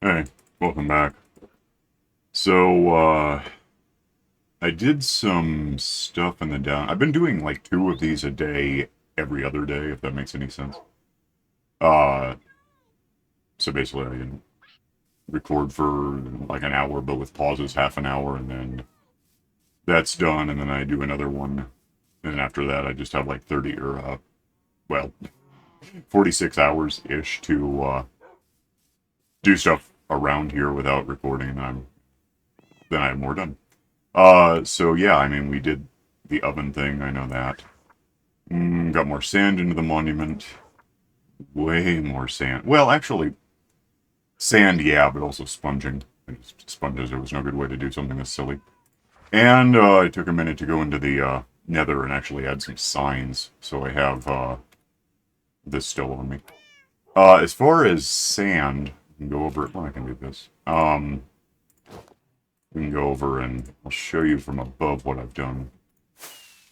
Hey, welcome back. So, I did some stuff in the down. I've been doing like two of these a day, every other day, if that makes any sense. Uh, so basically, I can record for like an hour, but with pauses, half an hour, and then that's done, and then I do another one. And then after that, I just have like 30 or, well, 46 hours ish to, do stuff around here without recording, and then I have more done. So yeah, I mean, we did the oven thing, I know that. Got more sand into the monument. Way more sand. Well, actually, sand, yeah, but also sponging. Sponges, there was no good way to do something this silly. And it took a minute to go into the Nether and actually add some signs, so I have this still on me. As far as sand, we can go over it. Well, I can do this. We can go over and I'll show you from above what I've done.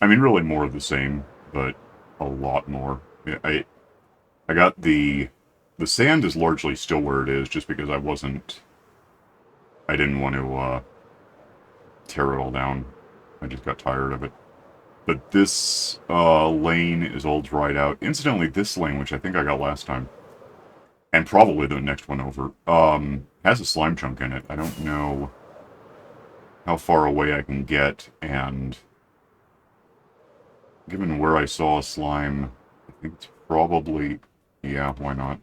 I mean, really more of the same, but a lot more. I got the sand is largely still where it is, just because I didn't want to tear it all down. I just got tired of it. But this lane is all dried out. Incidentally, this lane, which I think I got last time, and probably the next one over, has a slime chunk in it. I don't know how far away I can get, and given where I saw a slime, I think it's probably, yeah, why not?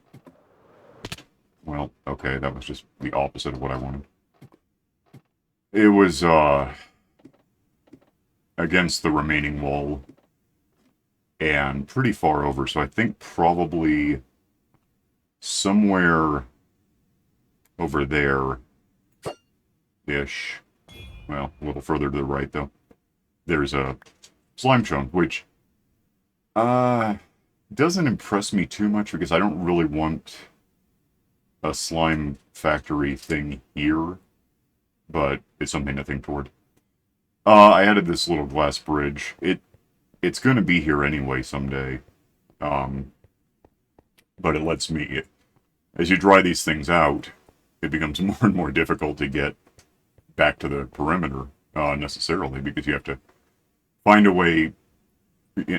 Well, okay, that was just the opposite of what I wanted. It was, against the remaining wall and pretty far over, so I think probably somewhere over there-ish. Well, a little further to the right, though. There's a slime chunk, which, doesn't impress me too much because I don't really want a slime factory thing here, but it's something to think toward. I added this little glass bridge. It's going to be here anyway someday. Um, but it lets me, as you dry these things out, it becomes more and more difficult to get back to the perimeter necessarily because you have to find a way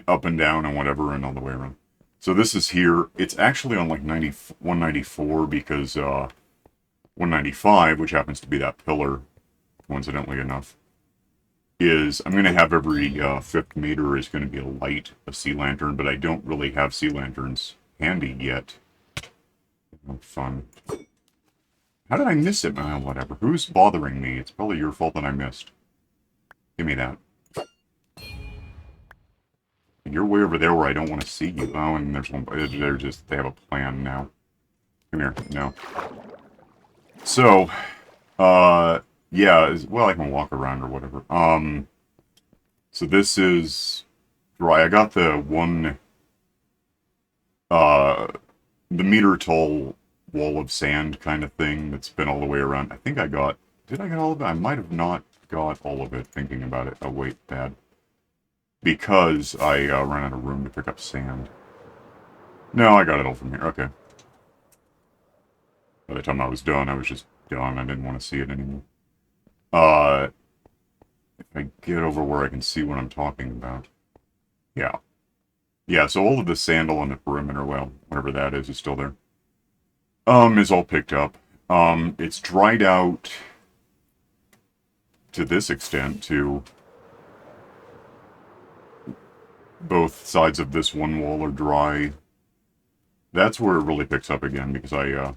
up and down and whatever and all the way around. So this is here. It's actually on like 194 because 195, which happens to be that pillar, coincidentally enough, is I'm going to have every fifth meter is going to be a light, a sea lantern, but I don't really have sea lanterns handy yet. Oh, fun. How did I miss it? Oh, whatever. Who's bothering me? It's probably your fault that I missed. Give me that. You're way over there where I don't want to see you. Oh, and there's one. They have a plan now. Come here. No. So, yeah, well, I can walk around or whatever. So this is dry. I got uh, the meter tall wall of sand kind of thing that's been all the way around. I think did I get all of it? I might have not got all of it thinking about it. Oh, wait, bad. Because I ran out of room to pick up sand. No, I got it all from here. Okay. By the time I was done, I was just done. I didn't want to see it anymore. Uh, if I get over where I can see what I'm talking about. Yeah. Yeah, so all of the sand along the perimeter, well, whatever that is still there. Is all picked up. It's dried out to this extent to both sides of this one wall are dry. That's where it really picks up again because I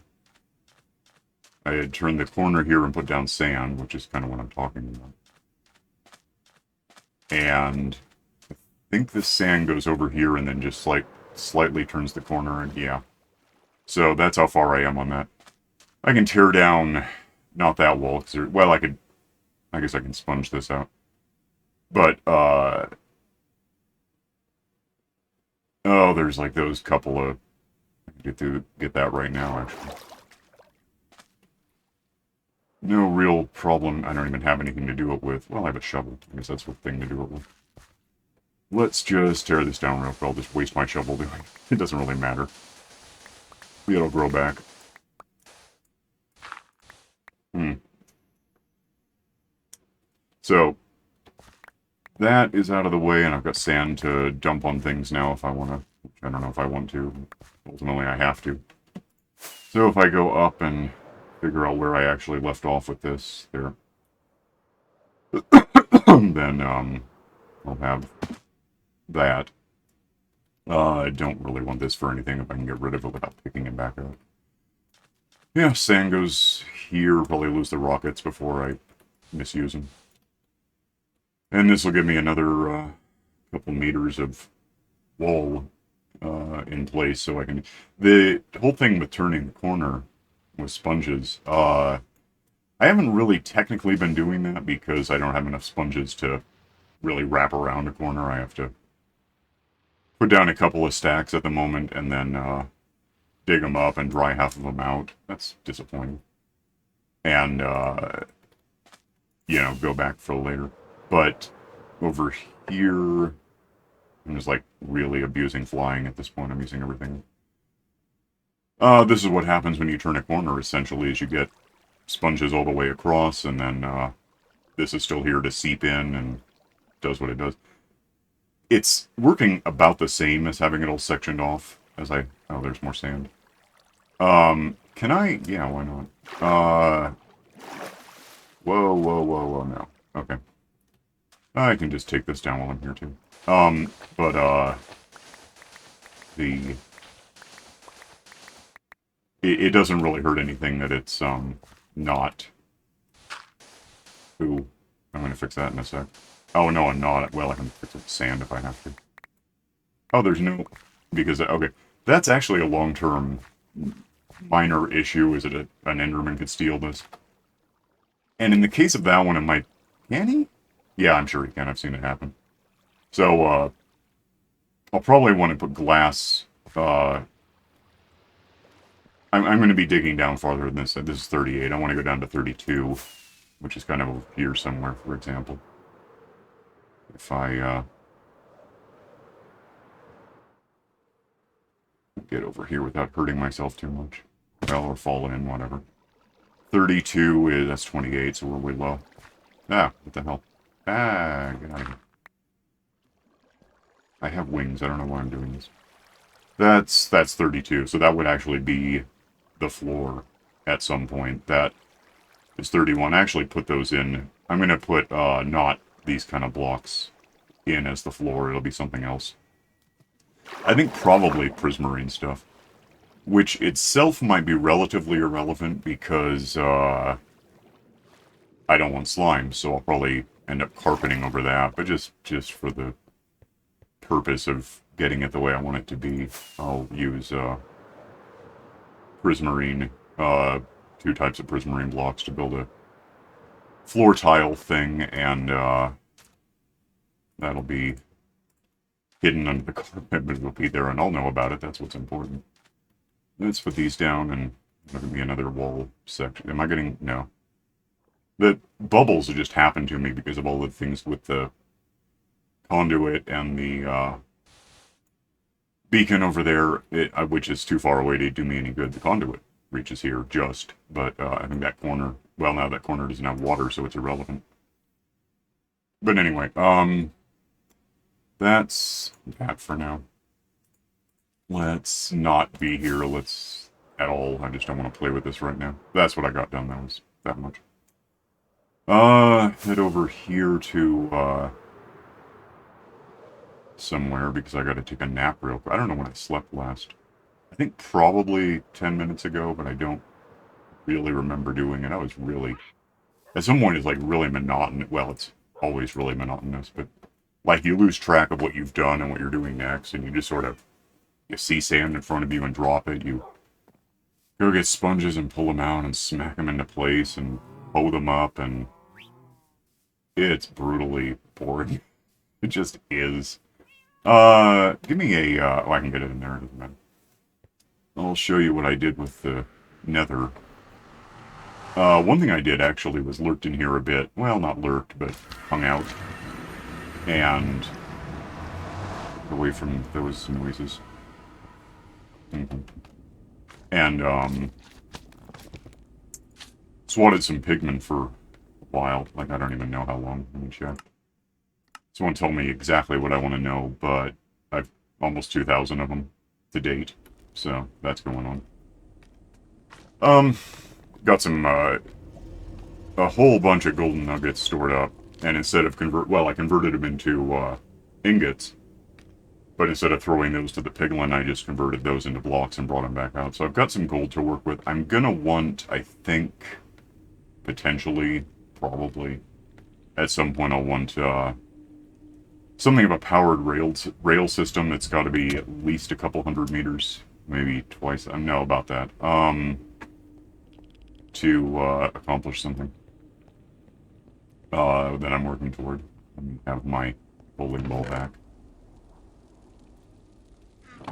had turned the corner here and put down sand, which is kind of what I'm talking about. And I think this sand goes over here and then just like slightly turns the corner, and yeah. So that's how far I am on that. I can tear down, not that wall, because well, I guess I can sponge this out. But, oh, there's like those couple of, I can get that right now, actually. No real problem. I don't even have anything to do it with. Well, I have a shovel. I guess that's the thing to do it with. Let's just tear this down real quick. I'll just waste my shovel doing it. It doesn't really matter. It'll grow back. So, that is out of the way, and I've got sand to dump on things now if I want to. I don't know if I want to. Ultimately, I have to. So if I go up and figure out where I actually left off with this there, then I'll have that. I don't really want this for anything if I can get rid of it without picking it back up. Yeah, sand goes here. Probably lose the rockets before I misuse them. And this will give me another couple meters of wall in place so I can... The whole thing with turning the corner with sponges, I haven't really technically been doing that because I don't have enough sponges to really wrap around a corner. I have to put down a couple of stacks at the moment and then dig them up and dry half of them out. That's disappointing. And, you know, go back for later. But over here, I'm just like really abusing flying at this point. I'm using everything. This is what happens when you turn a corner, essentially, is you get sponges all the way across, and then this is still here to seep in and does what it does. It's working about the same as having it all sectioned off as I... Oh, there's more sand. Can I... Yeah, why not? Whoa, whoa, whoa, whoa, no. Okay. I can just take this down while I'm here, too. The... It doesn't really hurt anything that it's, not... Ooh, I'm gonna fix that in a sec. Oh, no, I'm not. Well, I can fix it with sand if I have to. Oh, there's no... Because, okay. That's actually a long-term minor issue, is that an Enderman could steal this. And in the case of that one, it might... Can he? Yeah, I'm sure he can. I've seen it happen. So, I'll probably want to put glass... I'm going to be digging down farther than this. This is 38. I want to go down to 32, which is kind of over here somewhere, for example. If I, get over here without hurting myself too much. Well, or fall in, whatever. 32 is... That's 28, so we're way low. Ah, what the hell? Ah, get out of here. I have wings. I don't know why I'm doing this. That's 32, so that would actually be the floor at some point. That is 31. I actually put those in. I'm going to put not these kind of blocks in as the floor. It'll be something else. I think probably prismarine stuff, which itself might be relatively irrelevant because I don't want slime, so I'll probably end up carpeting over that, but just for the purpose of getting it the way I want it to be, I'll use prismarine, 2 types of prismarine blocks to build a floor tile thing, and that'll be hidden under the carpet, but it'll be there and I'll know about it. That's what's important. Let's put these down, and there'll be another wall section. Am I getting... No. The bubbles have just happened to me because of all the things with the conduit and the beacon over there, which is too far away to do me any good. The conduit reaches here just, but I think that corner... Well, now that corner doesn't have water, so it's irrelevant. But anyway, that's that for now. Let's not be here. Let's... At all. I just don't want to play with this right now. That's what I got done. That was that much. Head over here to, somewhere, because I gotta take a nap real quick. I don't know when I slept last. I think probably 10 minutes ago, but I don't really remember doing it. I was really... At some point, it's like really monotonous. Well, it's always really monotonous, but like you lose track of what you've done and what you're doing next, and you just sort of... You see sand in front of you and drop it. You go get sponges and pull them out and smack them into place and hoe them up, and it's brutally boring. It just is. Give me a, oh, I can get it in there, it doesn't matter. I'll show you what I did with the Nether. One thing I did, actually, was lurked in here a bit. Well, not lurked, but hung out. And... away from those noises. And, swatted some pigmen for while. Like, I don't even know how long. Let me check. Someone told me exactly what I want to know, but I've almost 2,000 of them to date. So, that's going on. Got some, a whole bunch of golden nuggets stored up. And instead of I converted them into, ingots. But instead of throwing those to the piglin, I just converted those into blocks and brought them back out. So I've got some gold to work with. I'm gonna want, I think, potentially, probably, at some point I'll want, something of a powered rail system that's got to be at least a couple 100 meters, maybe twice. I know about that. To accomplish something that I'm working toward. Let me have my bowling ball back.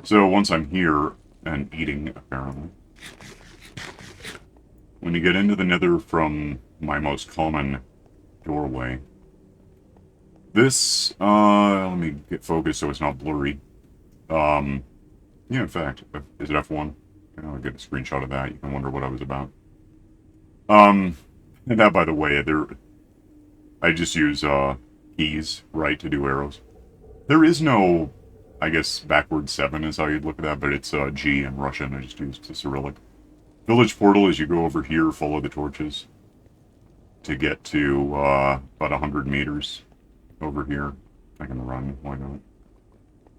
So once I'm here and eating, apparently, when you get into the Nether from my most common doorway, this, let me get focused so it's not blurry. Yeah, in fact, is it F1? I'll get a screenshot of that. You can wonder what I was about. And that, by the way, I just use, keys, right, to do arrows. There is no, I guess, backward 7 is how you'd look at that, but it's, G in Russian. I just used the Cyrillic. Village portal is you go over here, follow the torches to get to, about 100 meters over here. I can run, why not?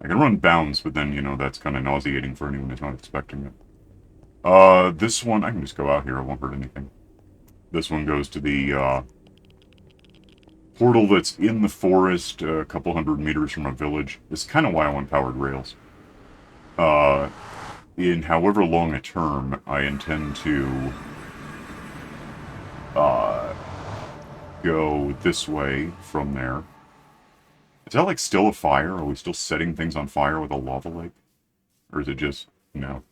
I can run bounds, but then, you know, that's kind of nauseating for anyone who's not expecting it. This one, I can just go out here, it won't hurt anything. This one goes to the, portal that's in the forest, a couple 100 meters from a village. This is kind of why I want powered rails. In however long a term, I intend to, go this way from there. Is that, like, still a fire? Are we still setting things on fire with a lava lake? Or is it just, no?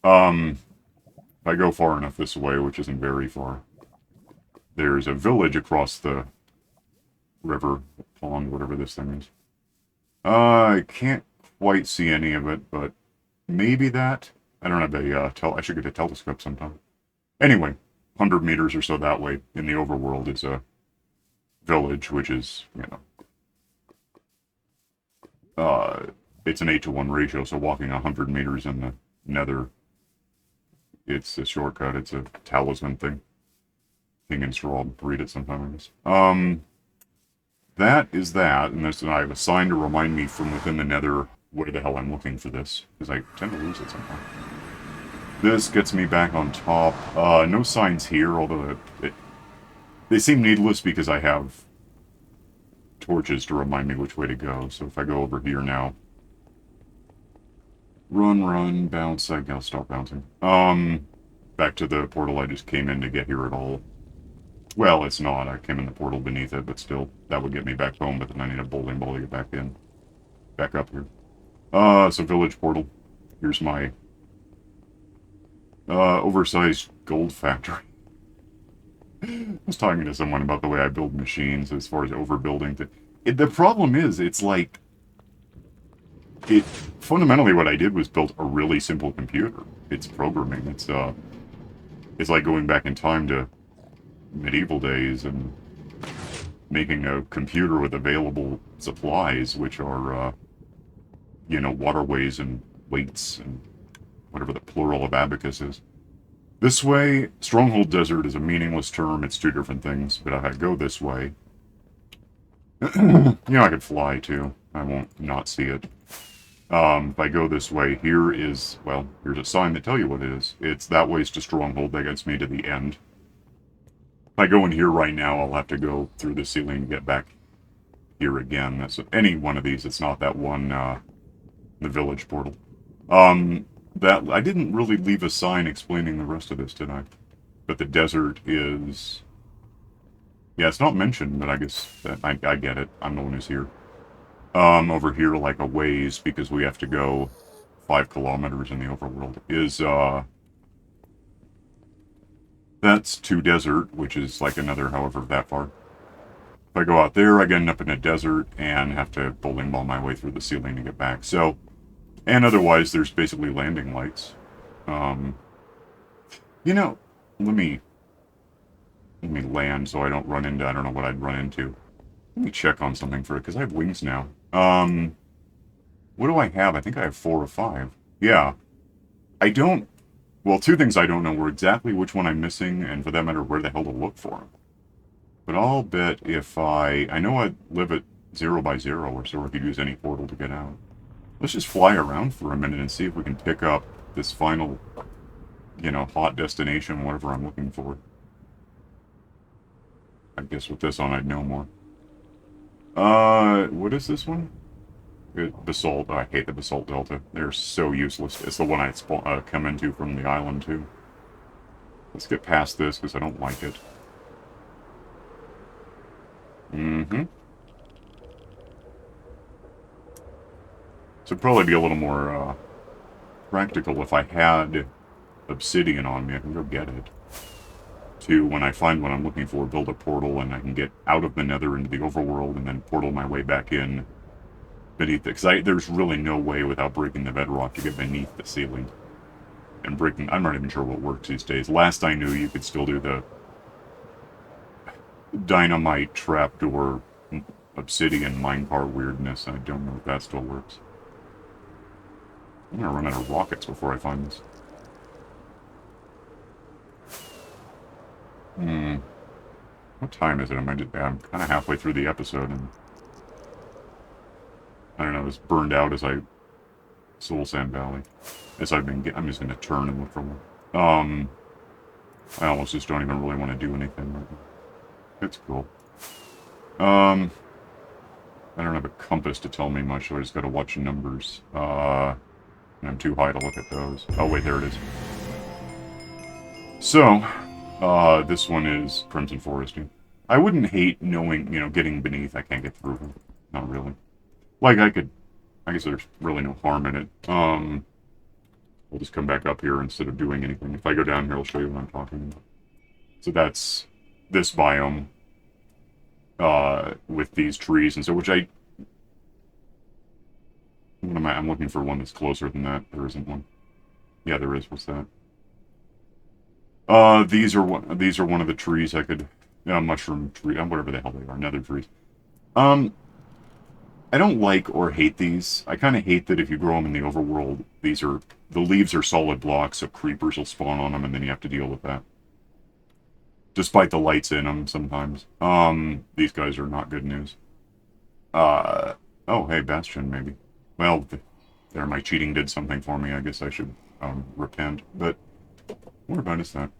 If I go far enough this way, which isn't very far, there's a village across the river, pond, whatever this thing is. I can't quite see any of it, but maybe that? I don't have a, I should get a telescope sometime. Anyway, 100 meters or so that way in the overworld is a village, which is, you know, it's an 8-to-1 ratio, so walking 100 meters in the Nether, it's a shortcut, it's a talisman thing. King and Straw, read it sometime, I guess. That is that, and I have a sign to remind me from within the Nether where the hell I'm looking for this, because I tend to lose it sometimes. This gets me back on top. No signs here, although they seem needless because I have torches to remind me which way to go. So if I go over here now, run, bounce. I'll stop bouncing. Back to the portal I just came in to get here at all. Well, it's not. I came in the portal beneath it, but still, that would get me back home. But then I need a bowling ball to get back up here. So village portal. Here's my oversized gold factory. I was talking to someone about the way I build machines as far as overbuilding. The problem is, it's like, fundamentally what I did was build a really simple computer. It's programming. It's like going back in time to medieval days and making a computer with available supplies, which are, you know, waterways and weights and whatever the plural of abacus is. This way, Stronghold Desert is a meaningless term. It's two different things, but if I go this way, you know, I could fly too. I won't not see it. If I go this way, here's a sign that tell you what it is. It's that way's to Stronghold. That gets me to the end. If I go in here right now, I'll have to go through the ceiling and get back here again. That's any one of these. It's not that one, the village portal. That I didn't really leave a sign explaining the rest of this, did I? But the desert is... Yeah, it's not mentioned, but I guess that I get it. I'm the one who's here. Over here, like a ways, because we have to go 5 kilometers in the overworld, is, that's to desert, which is like another however that far. If I go out there, I end up in a desert and have to bowling ball my way through the ceiling to get back. So, and otherwise, there's basically landing lights. You know, let me Let me land so I don't run into, I don't know what I'd run into. Let me check on something for it, because I have wings now. What do I have? I think I have 4 or 5. Yeah. I don't, well, two things I don't know were exactly which one I'm missing, and for that matter, where the hell to look for them. But I'll bet if I know I live at 0 by 0, or so I could use any portal to get out. Let's just fly around for a minute and see if we can pick up this final, hot destination, whatever I'm looking for. I guess with this on, I'd know more. What is this one? Basalt. Oh, I hate the Basalt Delta. They're so useless. It's the one I come into from the island, too. Let's get past this, because I don't like it. Mm-hmm. So it'd probably be a little more, practical if I had obsidian on me. I can go get it. To, when I find what I'm looking for, build a portal, and I can get out of the Nether into the overworld, and then portal my way back in beneath it. Because there's really no way without breaking the bedrock to get beneath the ceiling. And breaking, I'm not even sure what works these days. Last I knew, you could still do the dynamite trapdoor obsidian minecart weirdness. I don't know if that still works. I'm gonna run out of rockets before I find this. What time is it? I'm kind of halfway through the episode, and I don't know, it's burned out as Soul Sand Valley. As I'm just gonna turn and look for one. I almost just don't even really want to do anything right now. It's cool. I don't have a compass to tell me much, so I just gotta watch numbers. And I'm too high to look at those. Oh wait, there it is. So, this one is Crimson Foresting. I wouldn't hate knowing, getting beneath. I can't get through them. Not really. Like, I guess there's really no harm in it. We'll just come back up here instead of doing anything. If I go down here, I'll show you what I'm talking about. So that's this biome. With these trees, and so, what am I? I'm looking for one that's closer than that. There isn't one. Yeah, there is. What's that? These are one of the trees I could, mushroom tree, whatever the hell they are, nether trees. I don't like or hate these. I kind of hate that if you grow them in the overworld, the leaves are solid blocks, so creepers will spawn on them, and then you have to deal with that. Despite the lights in them sometimes. These guys are not good news. Oh, hey, Bastion, maybe. Well, there, my cheating did something for me. I guess I should, repent. But, what about is that?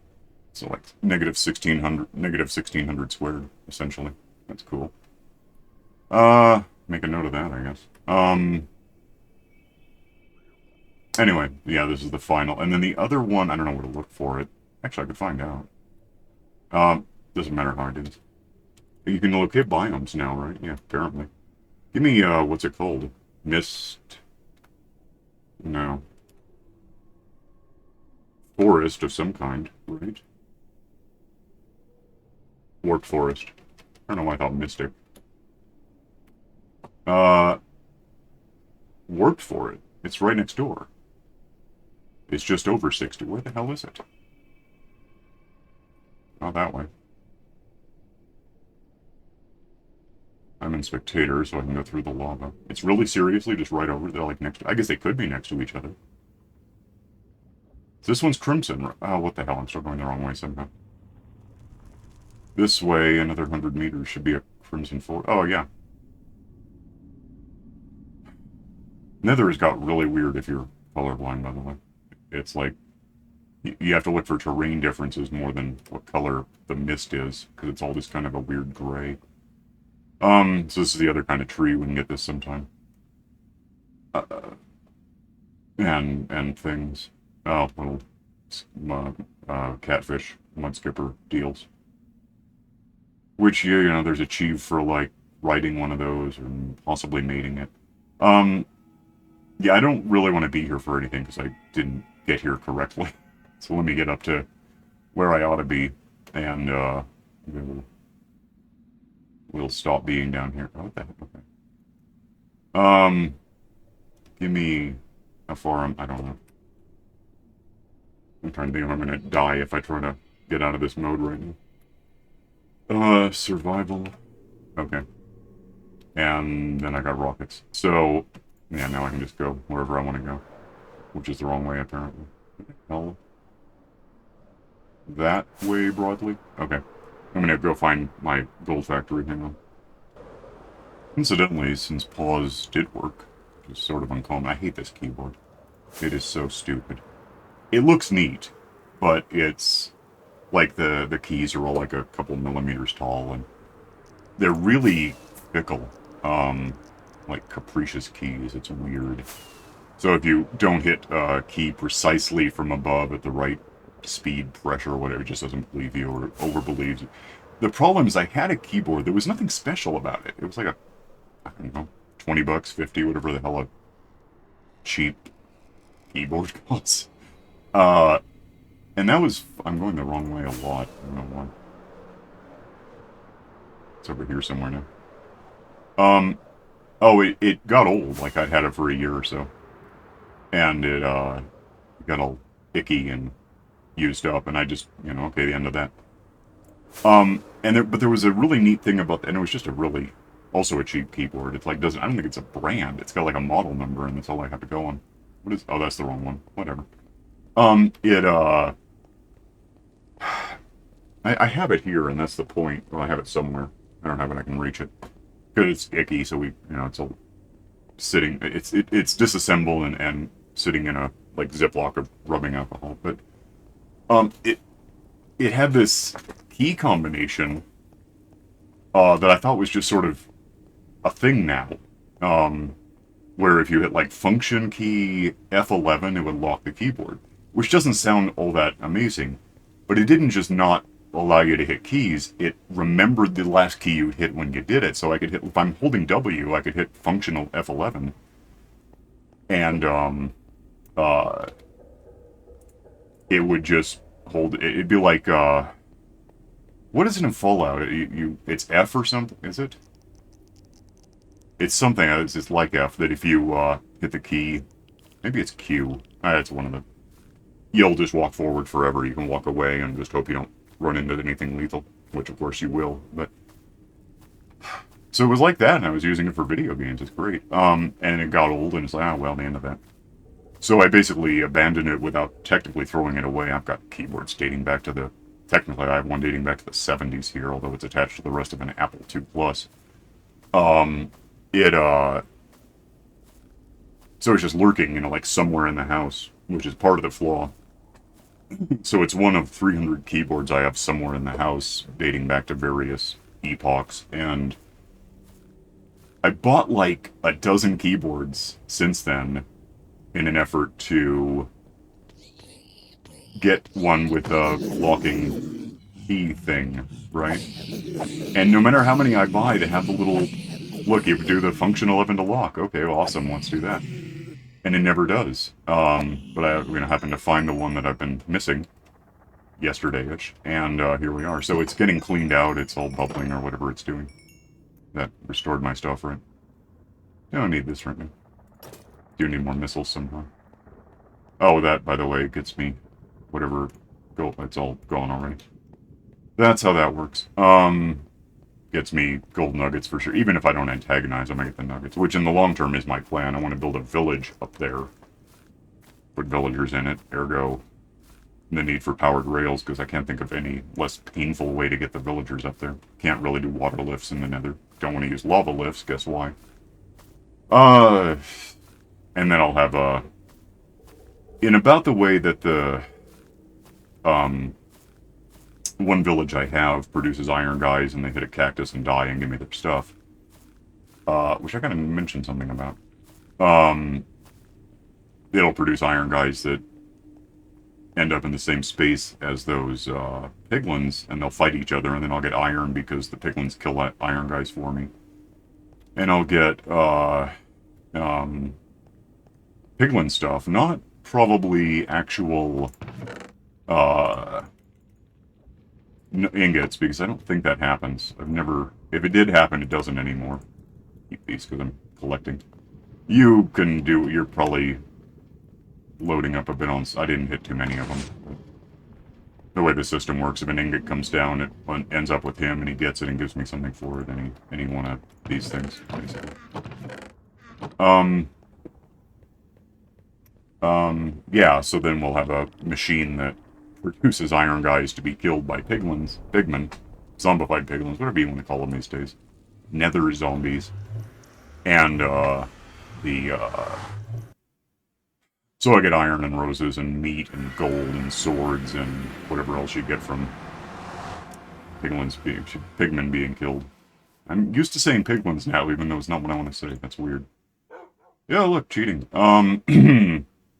So, like, negative 1600 squared, essentially. That's cool. Make a note of that, I guess. Anyway, yeah, this is the final. And then the other one, I don't know where to look for it. Actually, I could find out. Doesn't matter how I do this. You can locate biomes now, right? Yeah, apparently. Give me, what's it called? Mist? No. Forest of some kind, right? Warped forest. I don't know why I thought mystic. Warped for it. It's right next door. It's just over 60. Where the hell is it? Not that way. I'm in spectator, so I can go through the lava. It's really seriously just right over there, like next to... I guess they could be next to each other. This one's crimson. Oh, what the hell? I'm still going the wrong way somehow. This way, another 100 meters should be a crimson forest. Oh, yeah. Nether has got really weird if you're colorblind, by the way. It's like, you have to look for terrain differences more than what color the mist is, because it's all just kind of a weird gray. So this is the other kind of tree. We can get this sometime. And things. Oh, little catfish mudskipper deals. Which, there's a achieve for, like, riding one of those and possibly mating it. Yeah, I don't really want to be here for anything because I didn't get here correctly. So let me get up to where I ought to be, and, we'll stop being down here. Oh, what the heck? Okay. Give me... How far I don't know. I'm trying to think if I'm going to die if I try to get out of this mode right now. Survival. Okay. And then I got rockets. So, yeah, now I can just go wherever I want to go. Which is the wrong way, apparently. Hell. That way, broadly? Okay. I'm gonna go find my gold factory. Hang on. Incidentally, since pause did work, which is sort of uncommon, I hate this keyboard. It is so stupid. It looks neat, but it's like the keys are all like a couple millimeters tall, and they're really fickle. Like capricious keys. It's weird. So if you don't hit a key precisely from above at the right speed, pressure, or whatever, it just doesn't believe you or over-believes you. The problem is I had a keyboard. There was nothing special about it. It was like a, I don't know, 20 bucks, 50, whatever the hell a cheap keyboard costs. Uh, and that was, I'm going the wrong way a lot. I don't know why. It's over here somewhere now. Um, oh, it got old. Like I'd had it for a year or so. And it, got all icky and used up, and I just, okay, the end of that. But there was a really neat thing about that, and it was just a really, also a cheap keyboard. It's like, I don't think it's a brand. It's got like a model number, and that's all I have to go on. What is, oh, that's the wrong one. Whatever. I have it here, and that's the point. Well, I have it somewhere. I don't have it, I can reach it. Because it's icky, so it's all sitting, it's disassembled and sitting in a, like, Ziploc of rubbing alcohol, but, it had this key combination that I thought was just sort of a thing now. Where if you hit like function key F11, it would lock the keyboard, which doesn't sound all that amazing, but it didn't just not allow you to hit keys. It remembered the last key you hit when you did it, so I could hit, if I'm holding W, I could hit functional F11, and it would just hold. It'd be like what is it in Fallout? It's F or something, is it? It's something, it's like F, that if you hit the key, maybe it's Q. It's one of the, you'll just walk forward forever. You can walk away and just hope you don't run into anything lethal, which of course you will, but... So it was like that, and I was using it for video games. It's great. And it got old, and it's like, well, the end of that. So I basically abandoned it without technically throwing it away. I've got keyboards dating back to the... Technically, I have one dating back to the 70s here, although it's attached to the rest of an Apple II Plus. So it's just lurking, like somewhere in the house, which is part of the flaw. So it's one of 300 keyboards I have somewhere in the house, dating back to various epochs, and I bought like a dozen keyboards since then in an effort to get one with a locking key thing, right? And no matter how many I buy, they have the little, look, you do the function 11 to lock. Okay, well, awesome, let's do that. And it never does. But I'm going to happen to find the one that I've been missing yesterday-ish, and here we are. So it's getting cleaned out, it's all bubbling or whatever it's doing. That restored my stuff, right? I don't need this right now. Do need more missiles somehow. Oh, that, by the way, gets me whatever gold, it's all gone already. That's how that works. Gets me gold nuggets for sure. Even if I don't antagonize, I'm gonna get the nuggets, which in the long term is my plan. I want to build a village up there. Put villagers in it, ergo the need for powered rails, because I can't think of any less painful way to get the villagers up there. Can't really do water lifts in the Nether. Don't want to use lava lifts, guess why? And then I'll have in about the way that the one village I have produces iron guys, and they hit a cactus and die and give me their stuff. Which I kind of mentioned something about. It'll produce iron guys that end up in the same space as those piglins, and they'll fight each other, and then I'll get iron because the piglins kill iron guys for me. And I'll get piglin stuff, not probably actual ingots, because I don't think that happens. I've never... If it did happen, it doesn't anymore. Keep these because I'm collecting. You can do... You're probably loading up a bit on... I didn't hit too many of them. the way the system works. If an ingot comes down, it ends up with him, and he gets it and gives me something for it. Any one of these things, basically. Yeah. So then we'll have a machine that produces iron guys to be killed by pigmen, zombified piglins, whatever you want to call them these days, Nether zombies, and the so I get iron and roses and meat and gold and swords and whatever else you get from pigmen being killed. I'm used to saying piglins now, even though it's not what I want to say. That's weird. Yeah, look, cheating.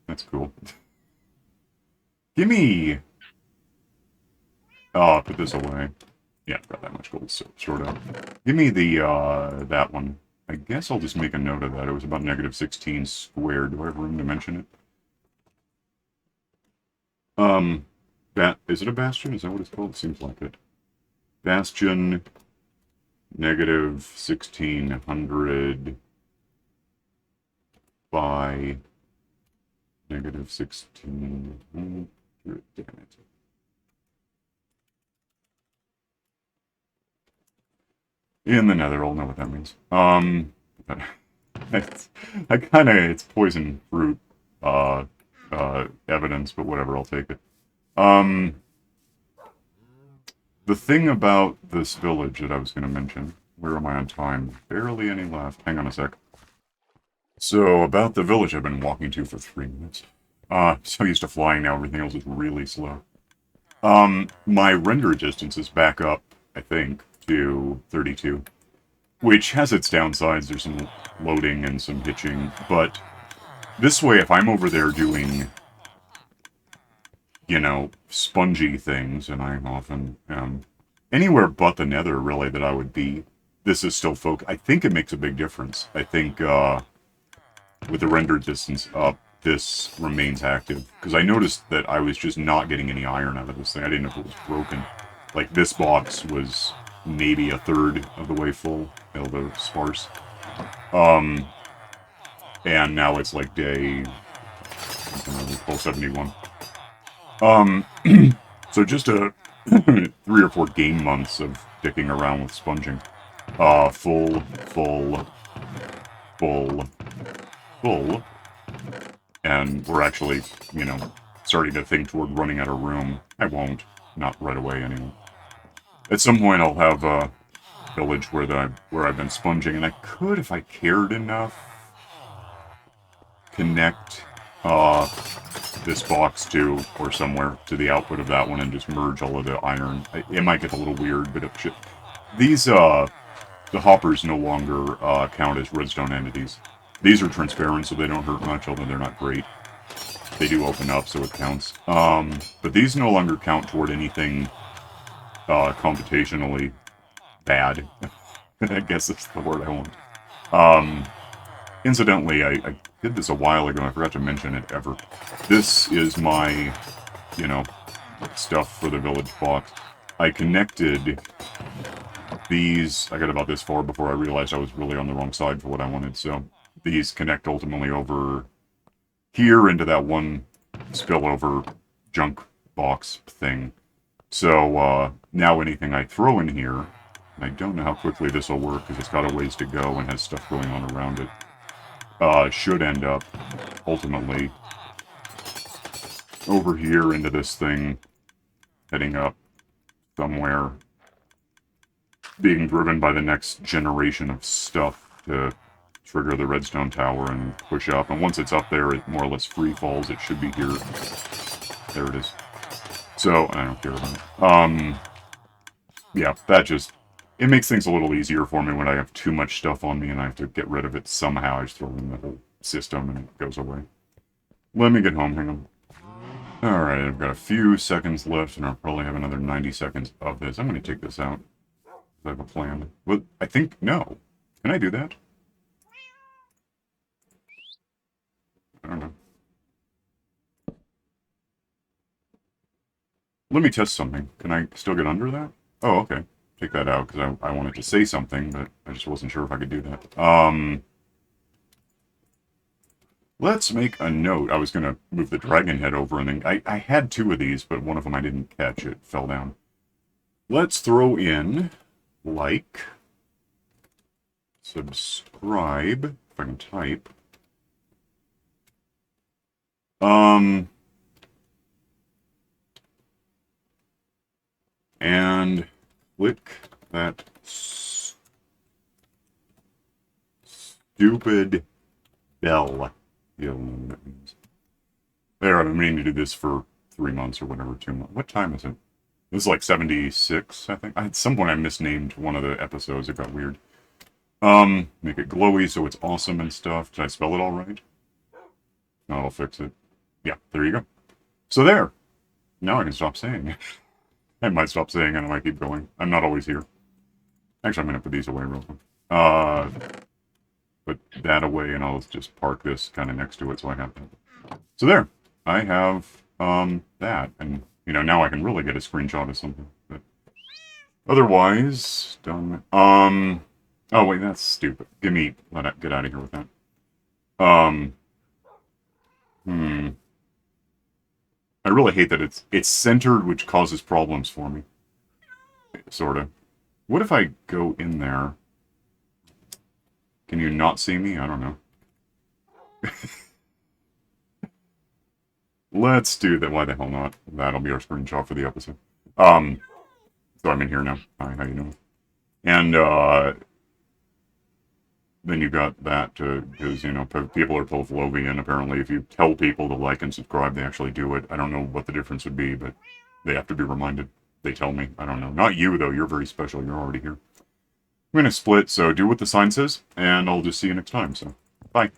That's cool. Gimme. Oh, I'll put this away. Yeah, I've got that much gold stored up. Give me the, that one. I guess I'll just make a note of that. It was about negative 16 squared. Do I have room to mention it? Is it a bastion? Is that what it's called? It seems like it. Bastion, negative 1600 by negative 1600. Damn it. In the Nether, I'll know what that means. It's poison fruit, evidence, but whatever, I'll take it. The thing about this village that I was going to mention, where am I on time? Barely any left. Hang on a sec. So, about the village I've been walking to for 3 minutes. So used to flying now, everything else is really slow. My render distance is back up, I think, to 32. Which has its downsides. There's some loading and some hitching, but this way, if I'm over there doing, you know, spongy things, and I often am, anywhere but the Nether, really, that I would be, this is still I think it makes a big difference. I think, with the render distance up, this remains active. Because I noticed that I was just not getting any iron out of this thing. I didn't know if it was broken. Like, this box was maybe a third of the way full, although sparse. And now it's like day 1271. So just 3 or 4 game months of dicking around with sponging. Full, and we're actually, you know, starting to think toward running out of room. I won't, not right away anyway. At some point, I'll have a village where I've been sponging, and I could, if I cared enough, connect this box to, or somewhere, to the output of that one and just merge all of the iron. It might get a little weird, but it should. These, the hoppers no longer count as redstone entities. These are transparent, so they don't hurt much, although they're not great. They do open up, so it counts. But these no longer count toward anything computationally bad. I guess that's the word I want. Incidentally, I did this a while ago, I forgot to mention it ever. This is my, you know, stuff for the village box. I connected these, I got about this far before I realized I was really on the wrong side for what I wanted, so these connect ultimately over here into that one spillover junk box thing. So, now anything I throw in here, and I don't know how quickly this will work because it's got a ways to go and has stuff going on around it, should end up, ultimately, over here into this thing, heading up somewhere, being driven by the next generation of stuff to trigger the redstone tower and push up. And once it's up there, it more or less free falls. It should be here. There it is. So, I don't care about it. Yeah, that just, it makes things a little easier for me when I have too much stuff on me and I have to get rid of it somehow. I just throw it in the whole system and it goes away. Let me get home, hang on. Alright, I've got a few seconds left and I'll probably have another 90 seconds of this. I'm going to take this out. I have a plan. Well, I think, no. Can I do that? I don't know. Let me test something. Can I still get under that? Oh, okay. Take that out, because I wanted to say something, but I just wasn't sure if I could do that. Let's make a note. I was going to move the dragon head over, and then I had two of these, but one of them I didn't catch. It fell down. Let's throw in like, subscribe, if I can type. And click that stupid bell. You don't know what that means. There, I've been meaning to do this for 3 months or whatever, 2 months. What time is it? This is like 76, I think. At some point I misnamed one of the episodes. It got weird. Make it glowy so it's awesome and stuff. Did I spell it all right? No, I'll fix it. Yeah, there you go. So there. Now I can stop saying. I might stop saying and I might keep going. I'm not always here. Actually, I'm going to put these away real quick. Put that away and I'll just park this kind of next to it so I have that. So there. I have, that. And, you know, now I can really get a screenshot of something. But otherwise, done. Oh, wait, that's stupid. Get out of here with that. I really hate that it's centered, which causes problems for me. Sort of. What if I go in there? Can you not see me? I don't know. Let's do that. Why the hell not? That'll be our screenshot for the episode. So I'm in here now. Hi, how you doing? And, then you got that, because, you know, people are Pavlovian. Apparently, if you tell people to like and subscribe, they actually do it. I don't know what the difference would be, but they have to be reminded. They tell me. I don't know. Not you, though. You're very special. You're already here. I'm going to split, so do what the sign says, and I'll just see you next time, so bye.